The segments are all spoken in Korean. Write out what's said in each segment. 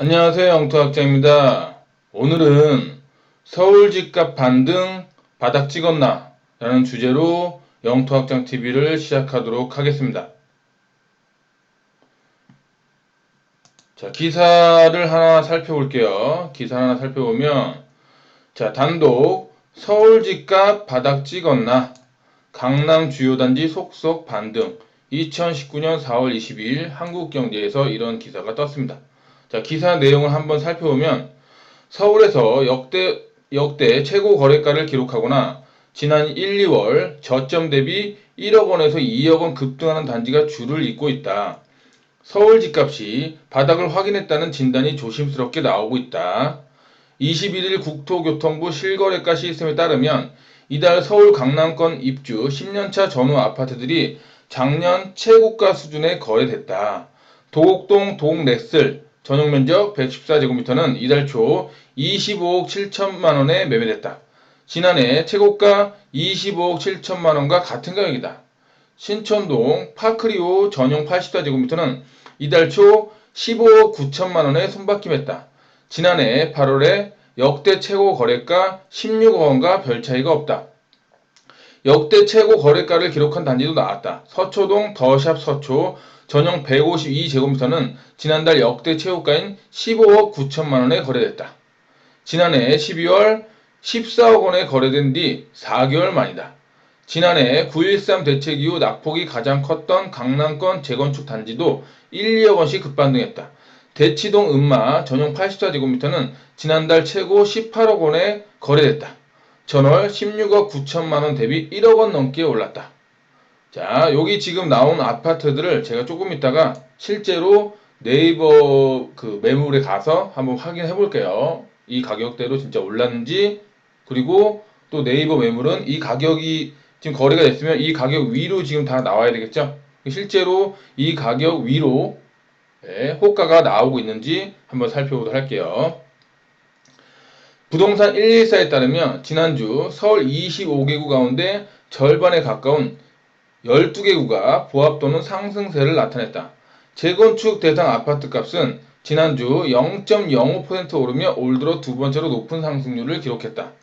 안녕하세요. 영토학장입니다. 오늘은 서울 집값 반등 바닥 찍었나? 라는 주제로 영토학장 TV를 시작하도록 하겠습니다. 자, 기사를 하나 살펴볼게요. 기사 하나 살펴보면, 자, 단독 서울 집값 바닥 찍었나? 강남 주요 단지 속속 반등. 2019년 4월 22일 한국경제에서 이런 기사가 떴습니다. 자, 기사 내용을 한번 살펴보면, 서울에서 역대 최고 거래가를 기록하거나 지난 1, 2월 저점 대비 1억 원에서 2억 원 급등하는 단지가 줄을 잇고 있다. 서울 집값이 바닥을 확인했다는 진단이 조심스럽게 나오고 있다. 21일 국토교통부 실거래가 시스템에 따르면 이달 서울 강남권 입주 10년차 전후 아파트들이 작년 최고가 수준에 거래됐다. 도곡동 동렉슬 전용면적 114제곱미터는 이달 초 25억 7천만 원에 매매됐다. 지난해 최고가 25억 7천만 원과 같은 가격이다. 신촌동 파크리오 전용 84제곱미터는 이달 초 15억 9천만 원에 손바뀜했다. 지난해 8월에 역대 최고 거래가 16억 원과 별 차이가 없다. 역대 최고 거래가를 기록한 단지도 나왔다. 서초동 더샵 서초 전용 152제곱미터는 지난달 역대 최고가인 15억 9천만 원에 거래됐다. 지난해 12월 14억 원에 거래된 뒤 4개월 만이다. 지난해 9.13 대책 이후 낙폭이 가장 컸던 강남권 재건축 단지도 1, 2억 원씩 급반등했다. 대치동 음마 전용 84제곱미터는 지난달 최고 18억 원에 거래됐다. 전월 16억 9천만 원 대비 1억 원 넘게 올랐다. 자, 여기 지금 나온 아파트들을 제가 조금 있다가 실제로 네이버 그 매물에 가서 한번 확인해 볼게요. 이 가격대로 진짜 올랐는지, 그리고 또 네이버 매물은 이 가격이 지금 거래가 됐으면 이 가격 위로 지금 다 나와야 되겠죠? 실제로 이 가격 위로 호가가 나오고 있는지 한번 살펴보도록 할게요. 부동산 114에 따르면 지난주 서울 25개구 가운데 절반에 가까운 12개구가 보합 또는 상승세를 나타냈다. 재건축 대상 아파트 값은 지난주 0.05% 오르며 올 들어 두 번째로 높은 상승률을 기록했다.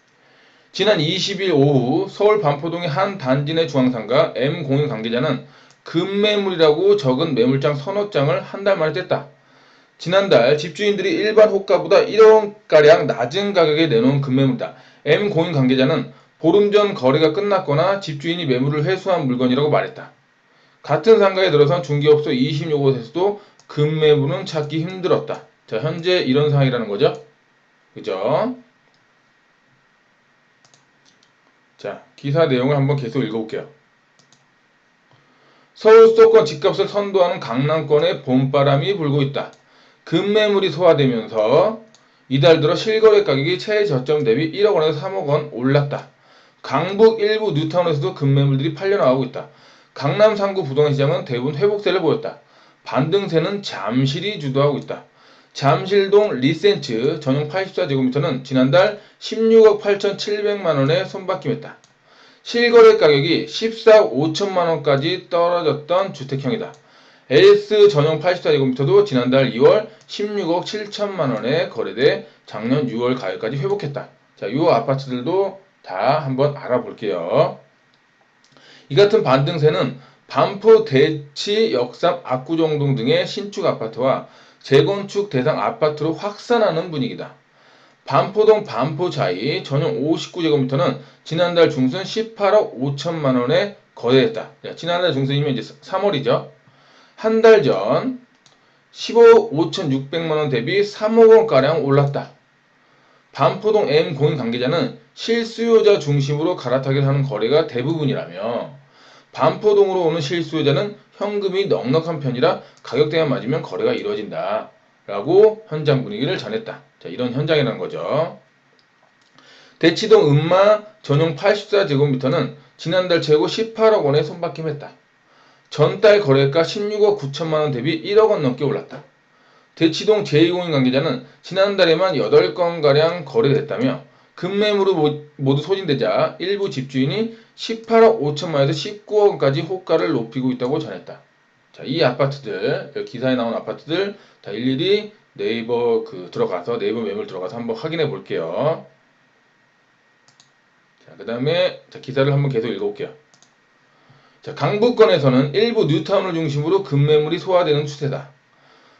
지난 20일 오후 서울 반포동의 한 단지 내 중앙상가 M공인 관계자는 급매물이라고 적은 매물장 서너 장을 한 달 만에 뗐다. 지난달 집주인들이 일반 호가보다 1억원가량 낮은 가격에 내놓은 급매물이다. M공인 관계자는 보름 전 거래가 끝났거나 집주인이 매물을 회수한 물건이라고 말했다. 같은 상가에 들어선 중개업소 26곳에서도 급매물은 찾기 힘들었다. 자, 현재 이런 상황이라는 거죠. 그죠? 자, 기사 내용을 한번 계속 읽어볼게요. 서울 수도권 집값을 선도하는 강남권에 봄바람이 불고 있다. 급매물이 소화되면서 이달 들어 실거래 가격이 최저점 대비 1억 원에서 3억 원 올랐다. 강북 일부 뉴타운에서도 급매물들이 팔려나가고 있다. 강남 상구 부동산 시장은 대부분 회복세를 보였다. 반등세는 잠실이 주도하고 있다. 잠실동 리센츠 전용 84제곱미터는 지난달 16억 8,700만 원에 손바뀜했다. 실거래 가격이 14억 5천만 원까지 떨어졌던 주택형이다. LS 전용 84제곱미터도 지난달 2월 16억 7천만 원에 거래돼 작년 6월 가격까지 회복했다. 자, 이 아파트들도 다 한번 알아볼게요. 이 같은 반등세는 반포 대치 역삼 압구정동 등의 신축 아파트와 재건축 대상 아파트로 확산하는 분위기다. 반포동 반포자이 전용 59제곱미터는 지난달 중순 18억 5천만 원에 거래했다. 지난달 중순이면 이제 3월이죠. 한 달 전 15억 5,600만 원 대비 3억 원가량 올랐다. 반포동 M공인 관계자는 실수요자 중심으로 갈아타기를 하는 거래가 대부분이라며 반포동으로 오는 실수요자는 현금이 넉넉한 편이라 가격대만 맞으면 거래가 이루어진다. 라고 현장 분위기를 전했다. 자, 이런 현장이라는 거죠. 대치동 음마 전용 84제곱미터는 지난달 최고 18억 원에 손바뀜했다. 전달 거래가 16억 9천만 원 대비 1억 원 넘게 올랐다. 대치동 제2공인 관계자는 지난달에만 8건가량 거래됐다며 급매물로 모두 소진되자 일부 집주인이 18억 5천만 원에서 19억 원까지 호가를 높이고 있다고 전했다. 자, 이 아파트들, 기사에 나온 아파트들 다 일일이 네이버 네이버 매물 들어가서 한번 확인해 볼게요. 자, 그 다음에 기사를 한번 계속 읽어볼게요. 자, 강북권에서는 일부 뉴타운을 중심으로 급매물이 소화되는 추세다.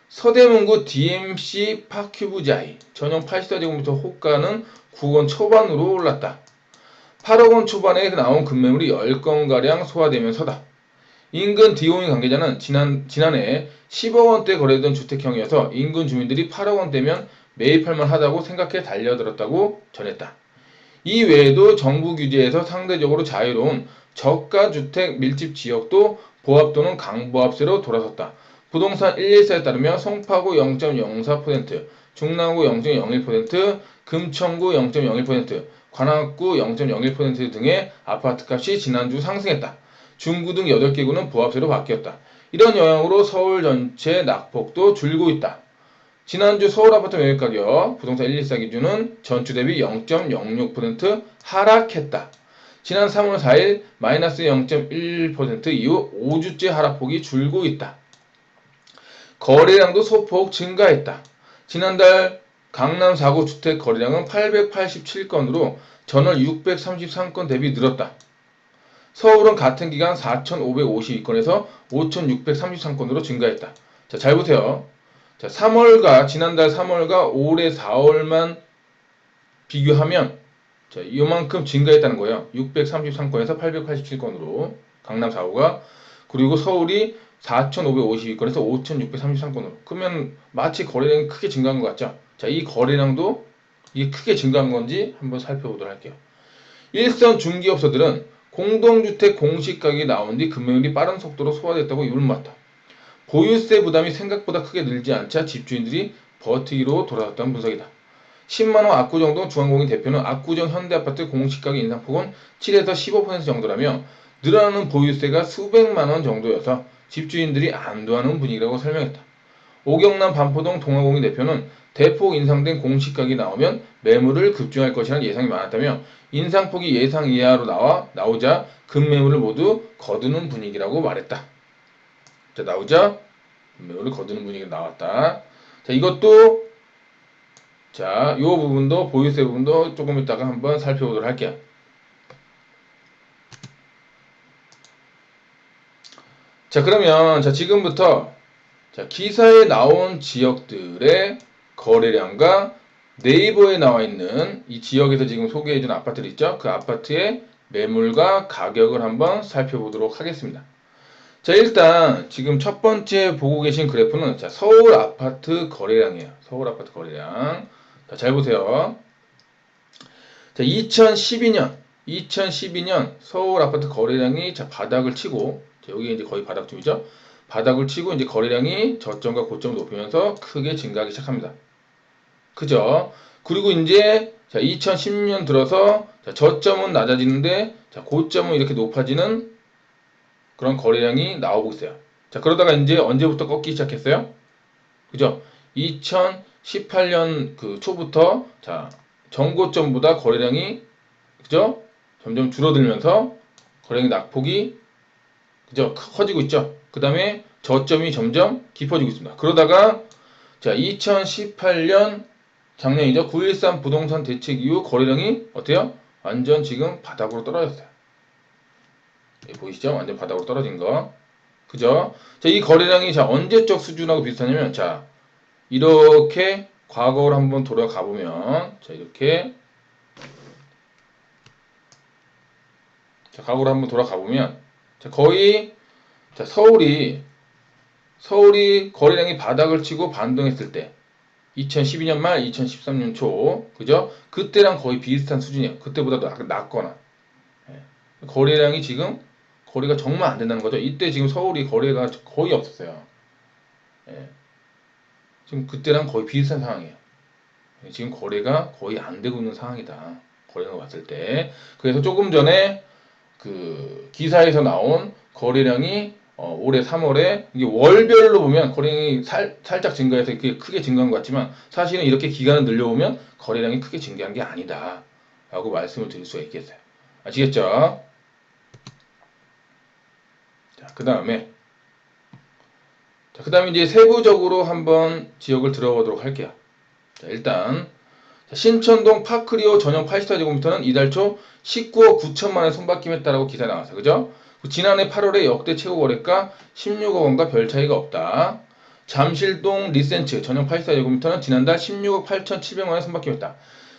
서대문구 DMC 파큐브자이 전용 84제곱미터 호가는 9원 초반으로 올랐다. 8억 원 초반에 나온 급매물이 10건가량 소화되면서다. 인근 디오인 관계자는 지난해 10억 원대 거래되던 주택형이어서 인근 주민들이 8억 원대면 매입할 만하다고 생각해 달려들었다고 전했다. 이 외에도 정부 규제에서 상대적으로 자유로운 저가주택 밀집 지역도 보합 또는 강보합세로 돌아섰다. 부동산 114에 따르면 송파구 0.04%, 중랑구 0.01%, 금천구 0.01%, 관악구 0.01% 등의 아파트값이 지난주 상승했다. 중구 등 8개 구는 보합세로 바뀌었다. 이런 영향으로 서울 전체 낙폭도 줄고 있다. 지난주 서울 아파트 매매 가격 부동산 114 기준은 전주 대비 0.06% 하락했다. 지난 3월 4일 마이너스 0.1% 이후 5주째 하락폭이 줄고 있다. 거래량도 소폭 증가했다. 지난달 강남 4구 주택 거래량은 887건으로 전월 633건 대비 늘었다. 서울은 같은 기간 4,552건에서 5,633건으로 증가했다. 자, 잘 보세요. 자, 지난달 3월과 올해 4월만 비교하면 자, 이만큼 증가했다는 거예요. 633건에서 887건으로 강남 4호가 그리고 서울이 4,552건에서 5,633건으로 그러면 마치 거래량이 크게 증가한 것 같죠? 자, 이 거래량도 이게 크게 증가한 건지 한번 살펴보도록 할게요. 일선 중기업소들은 공동주택 공시가격이 나온 뒤 금매물이 빠른 속도로 소화됐다고 입을 모았다. 보유세 부담이 생각보다 크게 늘지 않자 집주인들이 버티기로 돌아섰다는 분석이다. 10만원 압구정동 중앙공인 대표는 압구정 현대아파트 공시가격 인상폭은 7에서 15% 정도라며 늘어나는 보유세가 수백만원 정도여서 집주인들이 안도하는 분위기라고 설명했다. 오경남 반포동 동아공인 대표는 대폭 인상된 공시가격이 나오면 매물을 급증할 것이라는 예상이 많았다며 인상폭이 예상 이하로 나오자 급매물을 모두 거두는 분위기라고 말했다. 자, 나오자 급매물을 거두는 분위기가 나왔다. 자, 이것도 자, 요 부분도 보유세 부분도 조금 이따가 한번 살펴보도록 할게요. 자, 그러면 지금부터 기사에 나온 지역들의 거래량과 네이버에 나와 있는 이 지역에서 지금 소개해준 아파트들 있죠? 그 아파트의 매물과 가격을 한번 살펴보도록 하겠습니다. 자, 일단 지금 첫 번째 보고 계신 그래프는 서울 아파트 거래량이에요. 서울 아파트 거래량. 자, 잘 보세요. 자, 2012년 서울 아파트 거래량이 바닥을 치고 여기 이제 거의 바닥쯤이죠. 바닥을 치고 이제 거래량이 저점과 고점을 높이면서 크게 증가하기 시작합니다. 그죠? 그리고 이제 2010년 들어서 저점은 낮아지는데 고점은 이렇게 높아지는 그런 거래량이 나오고 있어요. 자, 그러다가 이제 언제부터 꺾기 시작했어요? 그죠? 2018년 그 초부터 전고점보다 거래량이 그죠? 점점 줄어들면서 거래량 낙폭이 그죠? 커지고 있죠. 그 다음에 저점이 점점 깊어지고 있습니다. 그러다가 2018년 작년이죠. 9.13 부동산 대책 이후 거래량이 어때요? 완전 지금 바닥으로 떨어졌어요. 보이시죠? 완전 바닥으로 떨어진 거. 그죠? 이 거래량이 언제적 수준하고 비슷하냐면 이렇게 과거로 한번 돌아가 보면 이렇게 과거로 한번 돌아가 보면 거의 서울이 거래량이 바닥을 치고 반등했을 때 2012년 말 2013년 초 그죠? 그때랑 거의 비슷한 수준이에요. 그때보다 낮거나 거래량이 지금 거래가 정말 안 된다는 거죠. 이때 지금 서울이 거래가 거의 없었어요. 지금 그때랑 거의 비슷한 상황이에요. 지금 거래가 거의 안 되고 있는 상황이다. 거래가 왔을 때. 그래서 조금 전에 그 기사에서 나온 거래량이 올해 3월에 이게 월별로 보면 거래량이 살짝 증가해서 이렇게 크게 증가한 것 같지만 사실은 이렇게 기간을 늘려보면 거래량이 크게 증가한 게 아니다 라고 말씀을 드릴 수가 있겠어요. 아시겠죠? 자, 그 다음에 자, 그 다음에 이제 세부적으로 한번 지역을 들어보도록 할게요. 자, 일단 신천동 파크리오 전용 84제곱미터는 이달 초 19억 9천만 원에 손바뀜했다라고 기사에 나왔어요. 그죠? 지난해 8월에 역대 최고 거래가 16억 원과 별 차이가 없다. 잠실동 리센츠 전용 84제곱미터는 지난달 16억 8,700만 원에 손바뀜했다.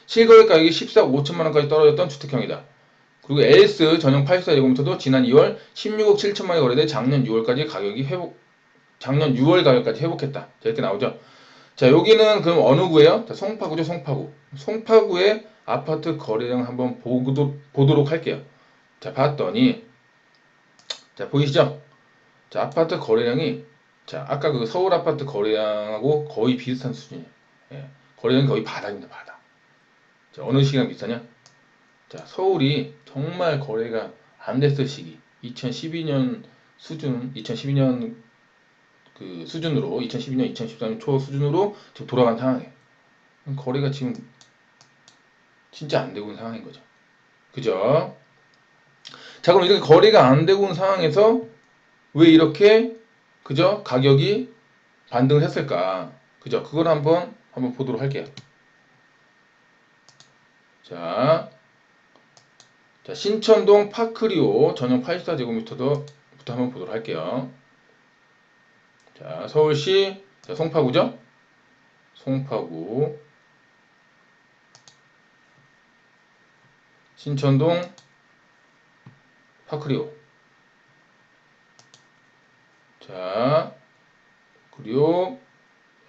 실거래 가격이 14억 5천만 원까지 떨어졌던 주택형이다. 그리고 LS 전용 84제곱미터도 지난 2월 16억 7천만 원에 거래돼 작년 6월까지 가격이 작년 6월 가격까지 회복했다. 자, 이렇게 나오죠. 자, 여기는 그럼 어느 구예요? 자, 송파구죠, 송파구. 송파구의 아파트 거래량 한번 보도록 할게요. 자, 봤더니, 자, 보이시죠? 자, 아파트 거래량이, 자, 아까 그 서울 아파트 거래량하고 거의 비슷한 수준이에요. 예, 거래량이 거의 바닥입니다, 바닥. 자, 어느 시기랑 비슷하냐? 자, 서울이 정말 거래가 안 됐을 시기. 2012년 수준, 2012년 그 수준으로 2012년, 2013년 초 수준으로 지금 돌아간 상황이에요. 거래가 지금 진짜 안 되고 있는 상황인 거죠. 그죠? 자, 그럼 이렇게 거래가 안 되고 있는 상황에서 왜 이렇게 그죠? 가격이 반등을 했을까? 그죠? 그걸 한번 보도록 할게요. 자, 신천동 파크리오 전용 84제곱미터부터 한번 보도록 할게요. 자, 서울시 자, 송파구죠? 송파구 신천동 파크리오. 자, 그리고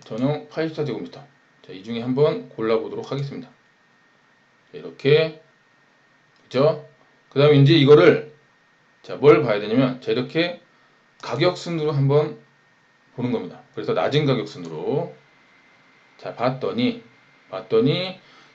전용 84제곱미터. 자, 이 중에 한번 골라보도록 하겠습니다. 자, 이렇게 그죠? 그 다음에 이제 이거를 자, 뭘 봐야 되냐면 자, 이렇게 가격순으로 한번 보는 겁니다. 그래서 낮은 가격순으로 자, 봤더니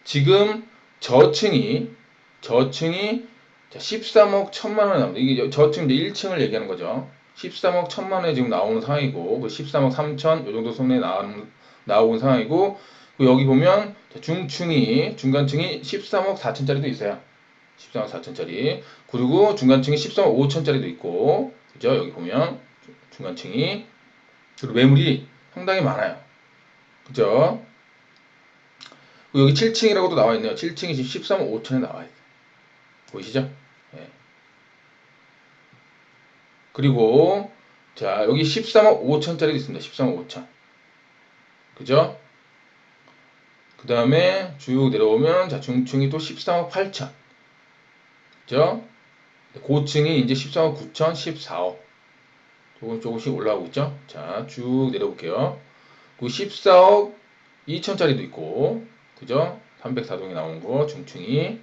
지금 저층이 13억 1천만 원에 나옵니다. 이게 저층 이제 1층을 얘기하는 거죠. 13억 1천만 원에 지금 나오는 상황이고 13억 3천 요 정도 손에 나오는 상황이고 여기 보면 중간층이 13억 4천짜리도 있어요. 13억 4천짜리. 그리고 중간층이 13억 5천짜리도 있고 그죠? 여기 보면 중간층이 그리고 매물이 상당히 많아요. 그죠? 여기 7층이라고도 나와 있네요. 7층이 지금 13억 5천에 나와 있어요. 보이시죠? 네. 그리고 자, 여기 13억 5천짜리도 있습니다. 13억 5천. 그죠? 그 다음에 쭉 내려오면 자, 중층이 또 13억 8천. 그죠? 고층이 이제 13억 9천, 14억. 조금씩 올라가고 있죠? 자, 쭉 내려볼게요. 그 14억 2천짜리도 있고, 그죠? 304동에 나온 거, 중층이.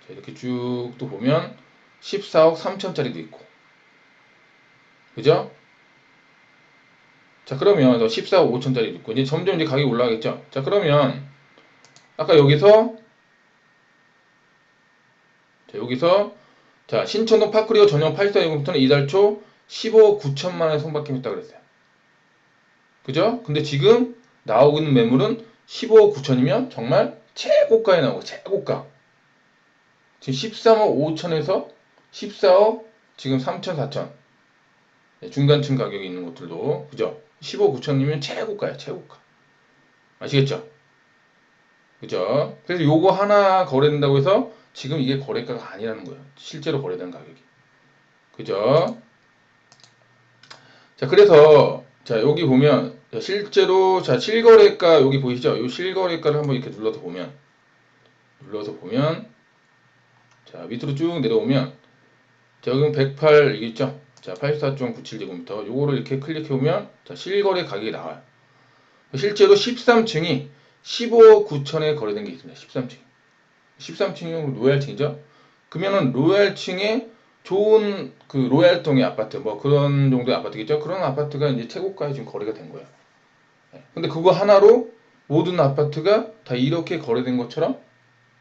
자, 이렇게 쭉 또 보면 14억 3천짜리도 있고. 그죠? 자, 그러면 14억 5천짜리도 있고, 이제 점점 이제 가격이 올라가겠죠? 자, 그러면 아까 여기서 자, 신천동 파크리오 전용 84제곱미터는 이달 초 15억 9천만 원에 손바뀜했다 그랬어요. 그죠? 근데 지금 나오고 있는 매물은 15억 9천이면 정말 최고가에 나오고 최고가. 지금 13억 5천에서 14억 지금 3천 4천 중간층 가격이 있는 것들도 그죠? 15억 9천이면 최고가야 최고가. 아시겠죠? 그죠? 그래서 요거 하나 거래된다고 해서 지금 이게 거래가가 아니라는 거예요. 실제로 거래된 가격이. 그죠? 자, 그래서 자, 여기 보면 자, 실제로 자, 실거래가 여기 보이시죠? 이 실거래가를 한번 이렇게 눌러서 보면 자, 밑으로 쭉 내려오면 자, 여기 108 이게 있죠? 자, 84.97제곱미터 요거를 이렇게 클릭해 보면 자, 실거래 가격이 나와요. 실제로 13층이 15억 9천에 거래된 게 있습니다. 13층. 13층이 로얄층이죠? 그러면은 로얄층에 좋은 그 로얄동의 아파트 뭐 그런 정도의 아파트겠죠? 그런 아파트가 이제 최고가에 지금 거래가 된 거예요. 근데 그거 하나로 모든 아파트가 다 이렇게 거래된 것처럼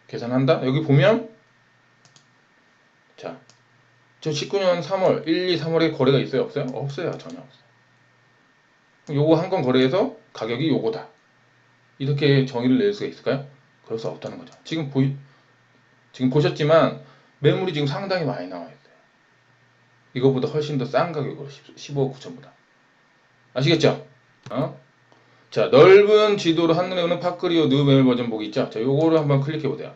계산한다? 여기 보면 자, 2019년 3월 1, 2, 3월에 거래가 있어요? 없어요? 없어요. 전혀 없어요. 요거 한 건 거래해서 가격이 요거다. 이렇게 정의를 낼 수가 있을까요? 그럴 수 없다는 거죠. 지금 보셨지만 매물이 지금 상당히 많이 나와 있어요. 이거보다 훨씬 더 싼 가격으로 15억 9천보다. 아시겠죠? 자, 넓은 지도로 한눈에 오는 파크리오 느 매물 버전 보기 있죠? 자, 요거를 한번 클릭해 보세요.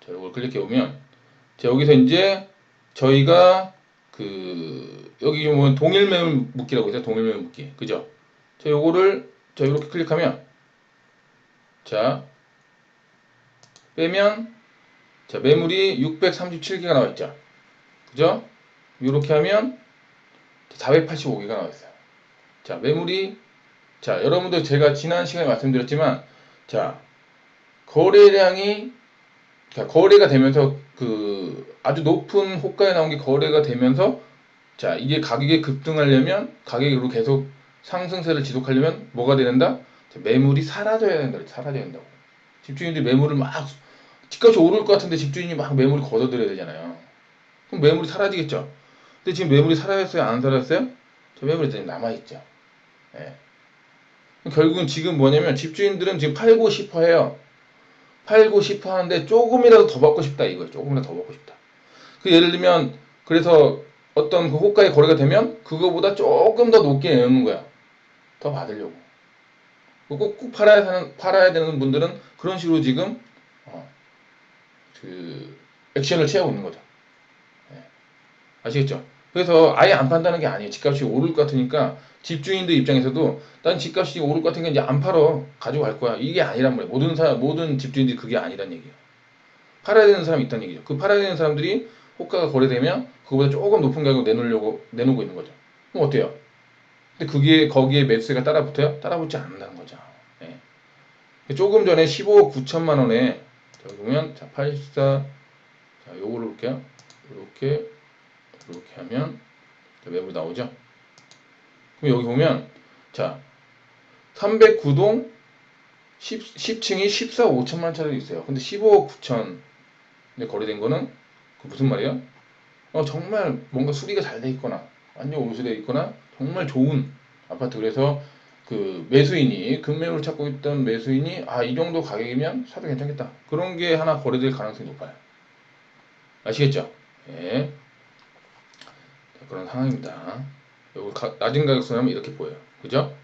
자, 요걸 클릭해 보면, 자, 여기서 이제 저희가 여기 보면 동일 매물 묶기라고 있어요. 동일 매물 묶기. 그죠? 자, 요거를, 자, 이렇게 클릭하면, 자, 빼면, 자, 매물이 637개가 나와 있죠? 그죠? 이렇게 하면 485개가 나와 있어요. 자, 매물이, 자, 여러분들 제가 지난 시간에 말씀드렸지만, 자, 거래량이, 자, 거래가 되면서 아주 높은 호가에 나온 게 거래가 되면서, 자, 이게 가격이 급등하려면, 가격으로 계속 상승세를 지속하려면 뭐가 돼야 된다? 자, 매물이 사라져야 된다. 사라져야 된다고. 집주인들이 매물을 막, 집값이 오를 것 같은데 집주인이 막 매물을 걷어들여야 되잖아요. 그럼 매물이 사라지겠죠? 근데 지금 매물이 사라졌어요? 안 사라졌어요? 저 매물이 남아있죠. 예. 결국은 지금 뭐냐면 집주인들은 지금 팔고 싶어 해요. 팔고 싶어 하는데 조금이라도 더 받고 싶다 이거예요. 조금이라도 더 받고 싶다. 예를 들면 그래서 어떤 그 호가에 거래가 되면 그거보다 조금 더 높게 내놓는 거야. 더 받으려고. 꼭 팔아야 되는 분들은 그런 식으로 지금 액션을 취하고 있는 거죠. 예. 아시겠죠? 그래서 아예 안 판다는 게 아니에요. 집값이 오를 것 같으니까 집주인들 입장에서도 난 집값이 오를 것 같으니까 이제 안 팔어. 가지고 갈 거야. 이게 아니란 말이에요. 모든 집주인들이 그게 아니란 얘기예요. 팔아야 되는 사람이 있다는 얘기죠. 그 팔아야 되는 사람들이 호가가 거래되면 그거보다 조금 높은 가격으로 내놓고 있는 거죠. 그럼 어때요? 근데 거기에 매수세가 따라붙어요? 따라붙지 않는다는 거죠. 예. 조금 전에 15억 9천만 원에, 자, 보면, 자, 84, 자, 요거를 볼게요. 이렇게 하면, 자, 매물 나오죠? 그럼 여기 보면, 자, 309동 10층이 14억 5천만 차례도 있어요. 근데 15억 9천에 거래된 거는, 무슨 말이에요? 정말 뭔가 수리가 잘 돼 있거나, 완전 오수되어 있거나, 정말 좋은 아파트. 그래서 매수인이, 급매물을 찾고 있던 매수인이, 이 정도 가격이면 사도 괜찮겠다. 그런 게 하나 거래될 가능성이 높아요. 아시겠죠? 예. 그런 상황입니다. 요거 낮은 가격선 하면 이렇게 보여요. 그죠?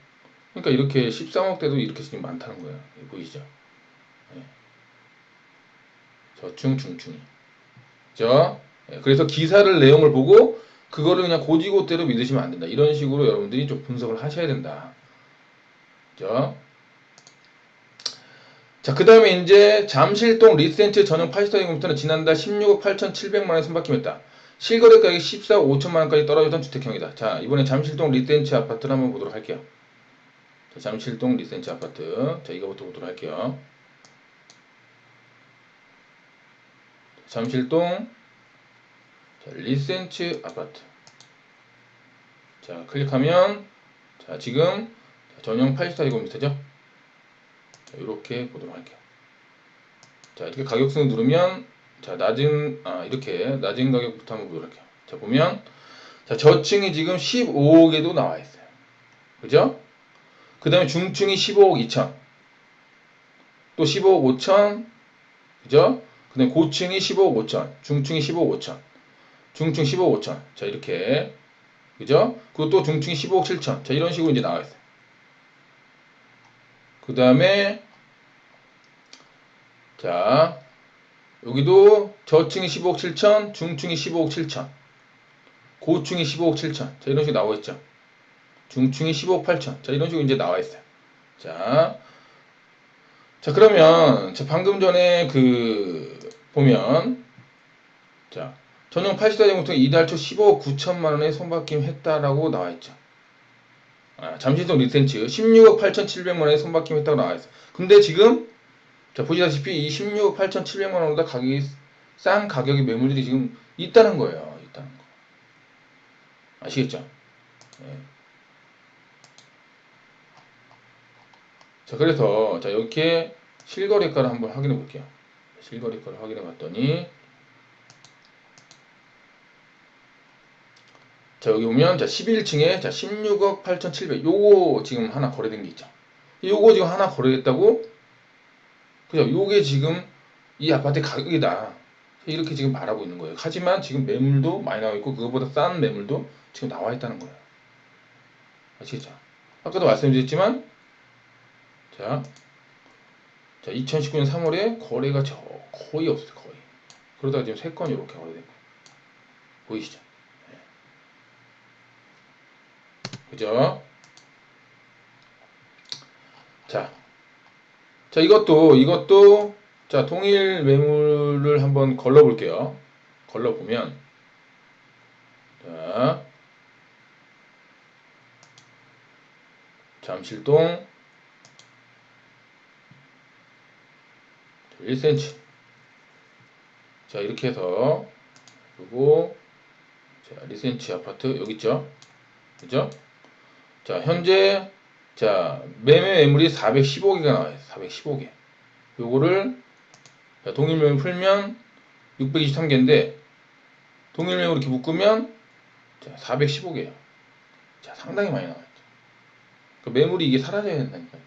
그러니까 이렇게 13억대도 이렇게 지금 많다는 거예요. 보이시죠? 예. 저층, 중층이. 그죠? 예. 그래서 기사를 내용을 보고 그거를 그냥 고지고대로 믿으시면 안 된다. 이런 식으로 여러분들이 좀 분석을 하셔야 된다. 그죠? 자, 그 다음에 이제 잠실동 리센트 전용 84인공부터는 지난달 16억 8,700만원에 손바뀜했다. 실거래 가격이 14억 5천만원까지 떨어졌던 주택형이다. 자, 이번에 잠실동 리센트 아파트를 한번 보도록 할게요. 자, 잠실동 리센트 아파트. 자, 이거부터 보도록 할게요. 잠실동 리센트 아파트. 자, 클릭하면, 자, 지금 전용 84인공부터죠. 자, 이렇게 보도록 할게요. 자, 이렇게 가격선을 누르면, 자, 이렇게 낮은 가격부터 한번 보도록 할게요. 자, 보면, 자, 저층이 지금 15억에도 나와 있어요. 그죠? 그 다음에 중층이 15억 2천. 또 15억 5천. 그죠? 그 다음에 고층이 15억 5천. 중층이 15억 5천. 중층 15억 5천. 자, 이렇게. 그죠? 그리고 또 중층이 15억 7천. 자, 이런 식으로 이제 나와 있어요. 그 다음에, 자, 여기도 저층이 15억 7천, 중층이 15억 7천, 고층이 15억 7천. 자, 이런 식으로 나와 있죠. 중층이 15억 8천. 자, 이런 식으로 이제 나와 있어요. 자, 그러면, 자, 방금 전에 보면, 자, 전용 84제곱미터 이달 초 15억 9천만 원에 손바뀜 했다라고 나와 있죠. 잠실동 리센츠 16억 8,700만 원에 손바뀜 했다고 나와 있어요. 근데 지금, 자, 보시다시피 이 16억 8,700만 원보다 가격이 싼 가격의 매물들이 지금 있다는 거예요. 있다는 거. 아시겠죠? 네. 자, 그래서, 자, 이렇게 실거래가를 한번 확인해 볼게요. 실거래가를 확인해 봤더니, 자, 여기 보면, 자, 11층에, 자, 16억 8,700. 요거 지금 하나 거래된 게 있죠. 요거 지금 하나 거래됐다고? 그죠? 요게 지금 이 아파트의 가격이다. 이렇게 지금 말하고 있는 거예요. 하지만 지금 매물도 많이 나와 있고 그거보다 싼 매물도 지금 나와 있다는 거예요. 아시겠죠? 아까도 말씀드렸지만 자 2019년 3월에 거래가 거의 없어요. 거의. 그러다가 지금 3건 이렇게 거래되고 보이시죠? 네. 그죠? 자 이것도 자 동일 매물을 한번 걸러 볼게요. 걸러 보면 자 잠실동 1cm 자 이렇게 해서 그리고 자 리센치 아파트 여기 있죠. 그죠? 자 현재 자 매매 매물이 415개가 나와요. 415개. 요거를 자, 동일 매물 풀면 623개인데 동일 매물 이렇게 묶으면 자 415개예요. 자 상당히 많이 나와요. 그 매물이 이게 사라져야 된다니까요.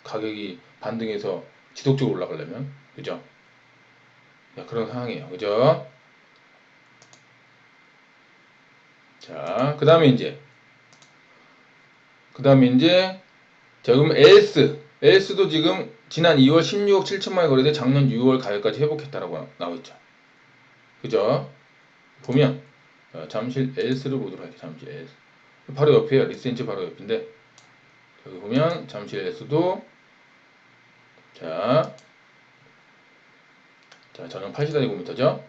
가격이 반등해서 지속적으로 올라가려면 그죠? 자, 그런 상황이에요. 그죠? 자, 그 다음에 이제 자 그럼 LS도 지금 지난 2월 16억 7천만 원 거래돼 작년 6월 가격까지 회복했다라고 나와있죠. 그죠? 보면 잠실 LS를 보도록 할게요. 잠실 LS 바로 옆에요. 리센치 바로 옆인데 여기 보면 잠실 LS도 자 전용 84제곱미터죠.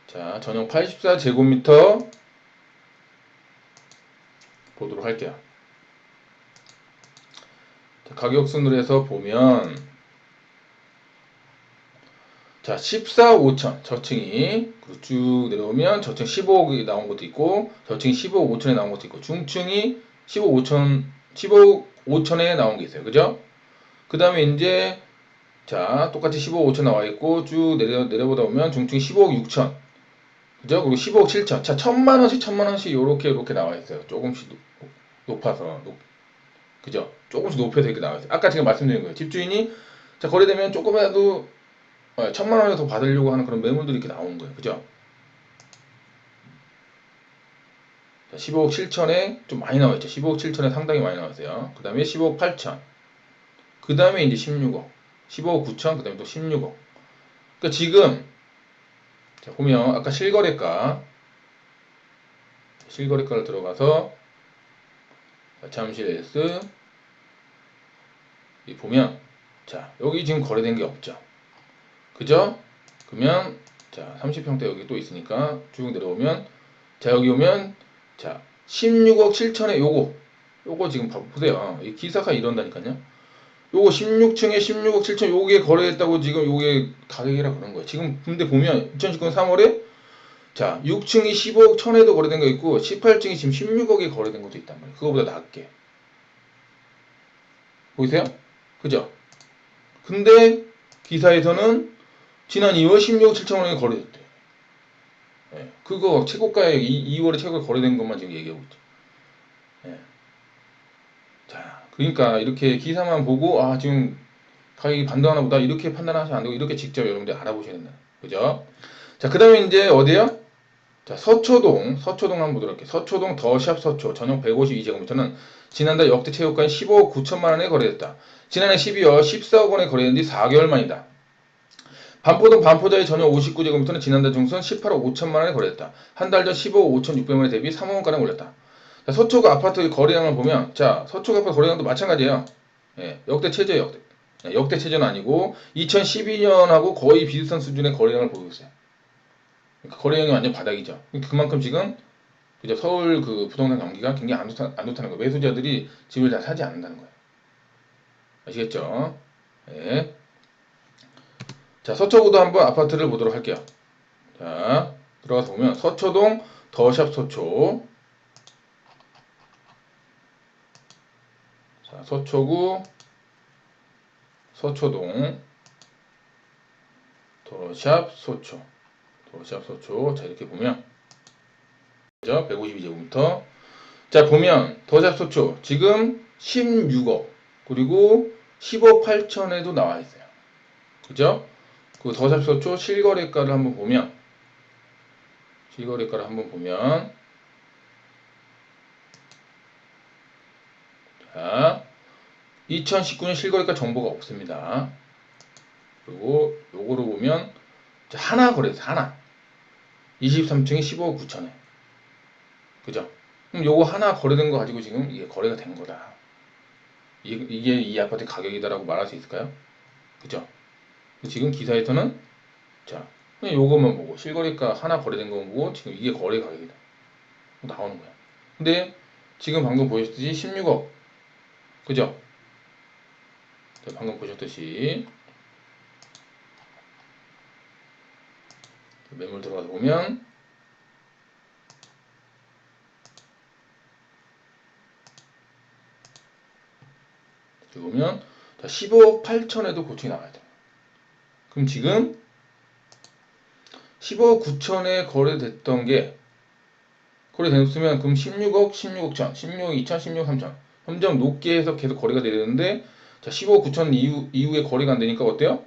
자 전용 84제곱미터 보도록 할게요. 자, 가격 순으로 해서 보면 자 14억 5천 저층이 쭉 내려오면 저층 15억이 나온 것도 있고 저층이 15억 5천에 나온 것도 있고 중층이 15억 5천에 나온 게 있어요. 그죠? 그 다음에 이제 자 똑같이 15억 5천 나와 있고 쭉 내려보다 보면 중층이 15억 6천 그죠? 그리고 15억 7천 자 1000만원씩 요렇게 나와 있어요. 조금씩 높아서 그죠? 조금씩 높여서 이렇게 나와 있어요. 아까 제가 말씀드린 거예요. 집주인이 자 거래되면 조금이라도 1000만원을 더 받으려고 하는 그런 매물들이 이렇게 나오는 거예요. 그죠? 자, 15억 7천에 좀 많이 나와있죠. 15억 7천에 상당히 많이 나왔어요. 그 다음에 15억 8천. 그 다음에 이제 16억. 15억 9천. 그 다음에 또 16억. 그러니까 지금, 자, 보면 아까 실거래가를 들어가서, 잠실 S, 보면, 자, 여기 지금 거래된 게 없죠. 그죠? 그러면, 자, 30평대 여기 또 있으니까 쭉 내려오면, 자, 여기 오면, 자, 16억 7천에 요거 지금 보세요. 이 기사가 이런다니까요. 요거 16층에 16억 7천 요게 거래했다고 지금 요게 가격이라 그런 거예요. 지금 근데 보면 2019년 3월에 자 6층이 15억 1천에도 거래된 거 있고 18층이 지금 16억에 거래된 것도 있단 말이에요. 그거보다 낮게. 보이세요? 그죠? 근데 기사에서는 지난 2월 16억 7천 원에 거래됐대. 예, 그거 최고가에 2월에 최고가 거래된 것만 지금 얘기하고 있죠. 예. 자, 그러니까 이렇게 기사만 보고 아 지금 가격이 반등하나 보다 이렇게 판단하시면 안 되고 이렇게 직접 여러분들 알아보셔야 된다. 그죠? 자, 그 다음에 이제 어디요? 자, 서초동 한번 보도록 할게요. 서초동 더샵 서초 전용 152제곱미터는 지난달 역대 최고가인 15억 9천만 원에 거래됐다. 지난해 12월 14억 원에 거래된 뒤 4개월 만이다. 반포동 반포자의 전용 59제곱미터는 지난달 중순 18억 5천만 원에 거래됐다. 한 달 전 15억 5천6백만 원에 대비 3억 원가량 올렸다. 자, 서초구 아파트 거래량을 보면 자, 서초구 아파트 거래량도 마찬가지예요. 예, 역대 최저예요. 역대 최저는 아니고 2012년하고 거의 비슷한 수준의 거래량을 보이고 있어요. 그러니까 거래량이 완전 바닥이죠. 그만큼 지금 그죠? 서울 그 부동산 경기가 굉장히 안 좋다는 거예요. 매수자들이 집을 잘 사지 않는다는 거예요. 아시겠죠? 네. 자, 서초구도 한번 아파트를 보도록 할게요. 자, 들어가서 보면 서초동 더샵 서초. 자, 서초구 서초동 더샵 서초. 자, 이렇게 보면 152제곱미터. 자, 보면 더샵 서초 지금 16억 그리고 10억 8천에도 나와 있어요. 그죠? 그 더 잡서초 실거래가를 한번 보면, 실거래가를 한번 보면, 자, 2019년 실거래가 정보가 없습니다. 그리고 요거로 보면 하나 거래소 하나 23층에 15억 9천에, 그죠? 그럼 요거 하나 거래된 거 가지고 지금 이게 거래가 된 거다. 이게 이 아파트 가격이다라고 말할 수 있을까요? 그죠? 지금 기사에서는 자 그냥 요것만 보고 실거래가 하나 거래된 거 보고 지금 이게 거래 가격이다 나오는 거야. 근데 지금 방금 보셨듯이 16억, 그죠? 자, 방금 보셨듯이 매물 들어가서 보면 여기 보면 자, 15억 8천에도 고충이 나와야 돼. 그럼 지금 15억 9천에 거래됐던 게 거래됐으면 그럼 16억, 16억 천, 16억 2천, 16억 3천 점점 높게 해서 계속 거래가 되는데 자 15억 9천 이후에 거래가 안 되니까 어때요?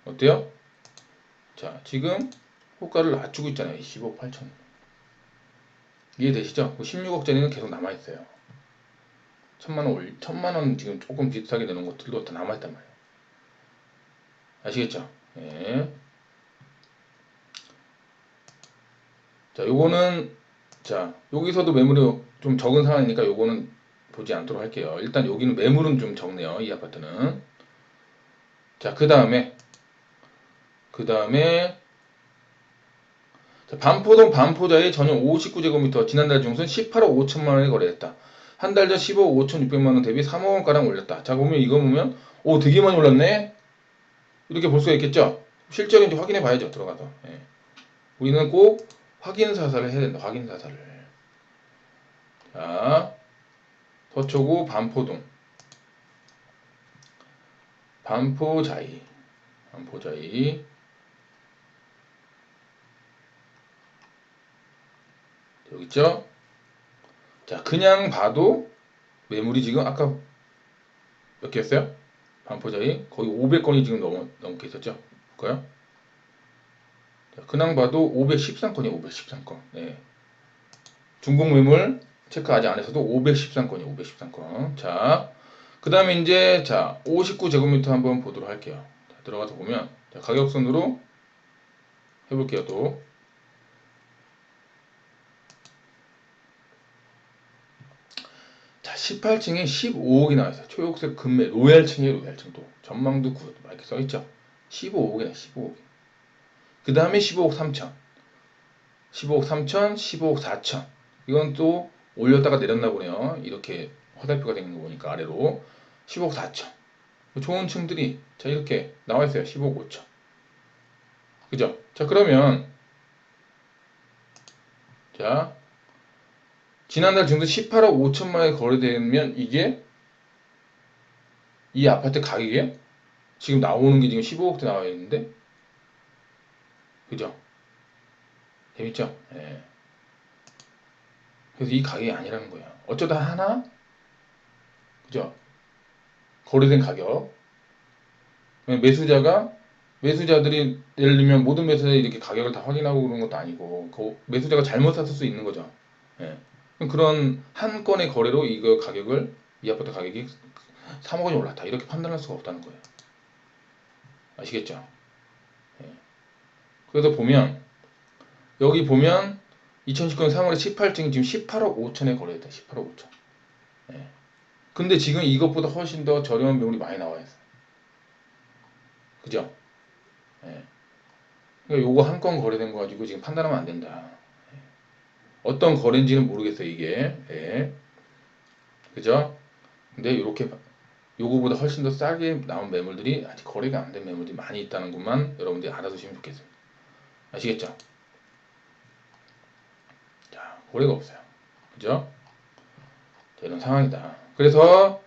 어때요? 자 지금 호가를 낮추고 있잖아요. 15억 8천. 이해되시죠? 16억짜리는 계속 남아있어요. 천만원 지금 조금 비슷하게 되는 것들도 다 남아있단 말이에요. 아시겠죠? 예. 자, 요거는, 자, 여기서도 매물이 좀 적은 상황이니까 요거는 보지 않도록 할게요. 일단 여기는 매물은 좀 적네요. 이 아파트는. 자, 그 다음에, 반포동 반포자의 전용 59제곱미터 지난달 중순 18억 5천만 원에 거래했다. 한 달 전 15억 5천 6백만 원 대비 3억 원가량 올렸다. 자, 보면 이거 보면, 오, 되게 많이 올랐네? 이렇게 볼 수가 있겠죠? 실적인지 확인해 봐야죠. 들어가서. 예. 우리는 꼭 확인 사살을 해야 된다. 확인 사살을. 자, 서초구 반포동. 반포자이. 반포자이. 여기 있죠? 자, 그냥 봐도 매물이 지금 아까 몇 개였어요? 반포자이 거의 500건이 지금 넘게 있었죠? 볼까요? 자, 그냥 봐도 513건이에요. 513건. 네. 중복 매물 체크 아직 안 했어도 513건이에요. 513건. 자, 그 다음에 이제 자 59제곱미터 한번 보도록 할게요. 자, 들어가서 보면 자, 가격선으로 해볼게요. 또 자, 18층에 15억이 나와있어요. 초록색 금매 로얄층이에요. 로얄층 또 전망도 굿 이렇게 써있죠. 15억이네. 15억. 그 다음에 15억 3천 15억 3천 15억 4천 이건 또 올렸다가 내렸나 보네요. 이렇게 화살표가 되는 거 보니까 아래로 15억 4천 좋은 층들이 자 이렇게 나와있어요. 15억 5천 그죠? 자 그러면 자 지난달 중순 18억 5천만에 거래되면 이게 이 아파트 가격에 지금 나오는 게 지금 15억대 나와 있는데 그죠? 재밌죠? 예. 그래서 이 가격이 아니라는 거예요. 어쩌다 하나 그죠? 거래된 가격 매수자들이 예를 들면 모든 매수자들이 이렇게 가격을 다 확인하고 그런 것도 아니고 그 매수자가 잘못 샀을 수 있는 거죠. 예. 그런 한 건의 거래로 이거 가격을 이 아파트 가격이 3억 원이 올랐다 이렇게 판단할 수가 없다는 거예요. 아시겠죠? 예. 그래서 보면 여기 보면 2019년 3월에 18층이 지금 18억 5천에 거래했다. 18억 5천. 예. 근데 지금 이것보다 훨씬 더 저렴한 매물이 많이 나와 있어요. 그죠? 예. 그러니까 요거 한 건 거래된 거 가지고 지금 판단하면 안 된다. 어떤 거래인지는 모르겠어요, 이게. 예. 그죠? 근데 이렇게 요거보다 훨씬 더 싸게 나온 매물들이 아직 거래가 안 된 매물들이 많이 있다는 것만 여러분들이 알아두시면 좋겠습니다. 아시겠죠? 자, 거래가 없어요. 그죠? 자, 이런 상황이다. 그래서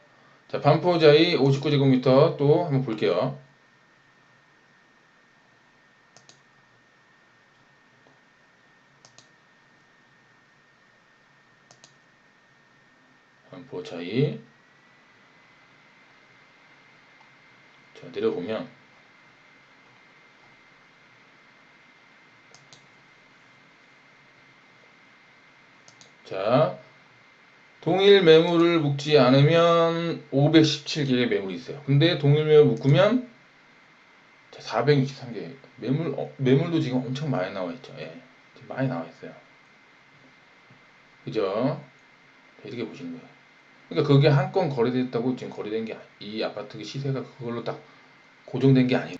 자, 반포자이 59제곱미터 또 한번 볼게요. 반포자이 자, 내려보면 자, 동일 매물을 묶지 않으면 517개의 매물이 있어요. 근데 동일 매물 묶으면 463개. 매물도 지금 엄청 많이 나와 있죠. 예. 지금 많이 나와 있어요. 그죠? 이렇게 보시는 거예요. 그러니까 그게 한 건 거래됐다고 지금 거래된 게 이 아파트 시세가 그걸로 딱 고정된 게 아니에요.